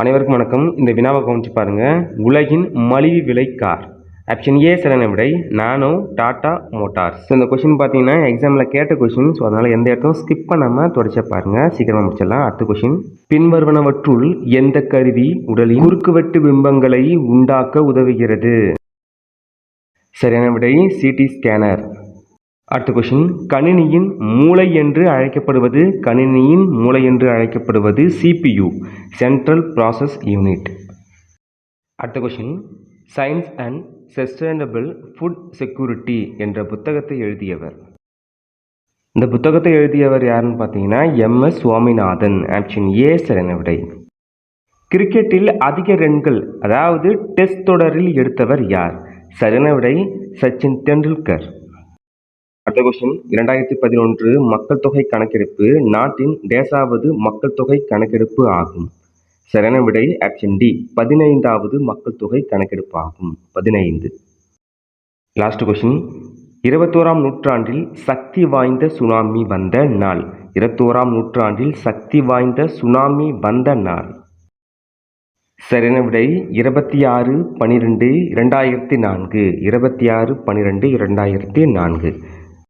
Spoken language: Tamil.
அனைவருக்கும் வணக்கம். இந்த வினாவை கவனிச்சு பாருங்க. உலகின் மலிவு விலை கார். ஆப்ஷன் ஏ சரியான விடை நானோ டாடா மோட்டார்ஸ். இந்த கொஸ்டின் பார்த்தீங்கன்னா எக்ஸாமில் கேட்ட கொஸ்டின். ஸோ அதனால் எந்த இடத்தையும் ஸ்கிப் பண்ணாமல் தொடர்ச்சியாக பாருங்கள். சீக்கிரமாக முடிச்சிடலாம். அடுத்த கொஸ்டின், பின்வருவனவற்றுள் எந்த கருவி உடலின் குறுக்குவெட்டு பிம்பங்களை உண்டாக்க உதவுகிறது? சரியான விடை சிடி ஸ்கேனர். அடுத்த கொஸ்டின், கணினியின் மூளை என்று அழைக்கப்படுவது CPU, சென்ட்ரல் ப்ராசஸ் யூனிட். அடுத்த question, science and sustainable food security என்ற புத்தகத்தை எழுதியவர். இந்த புத்தகத்தை எழுதியவர் யாருன்னு பார்த்தீங்கன்னா MS சுவாமிநாதன். ஆப்ஷன் ஏ சரியான விடை. கிரிக்கெட்டில் அதிக ரன்கள் அதாவது டெஸ்ட் தொடரில் எடுத்தவர் யார்? சரியான விடை சச்சின் டெண்டுல்கர். அடுத்த கொஸ்டின், 2011 மக்கள் தொகை கணக்கெடுப்பு நாட்டின் டேசாவது மக்கள் தொகை கணக்கெடுப்பு ஆகும்? சரியான விடை ஆப்ஷன் டி 15வது மக்கள் தொகை கணக்கெடுப்பு ஆகும். 15. லாஸ்ட் கொஸ்டின், 21ஆம் நூற்றாண்டில் சக்தி வாய்ந்த சுனாமி வந்த நாள். 21ஆம் நூற்றாண்டில் சக்தி வாய்ந்த சுனாமி வந்த நாள். சரியான விடை 26/12/2004. 26/12/2004.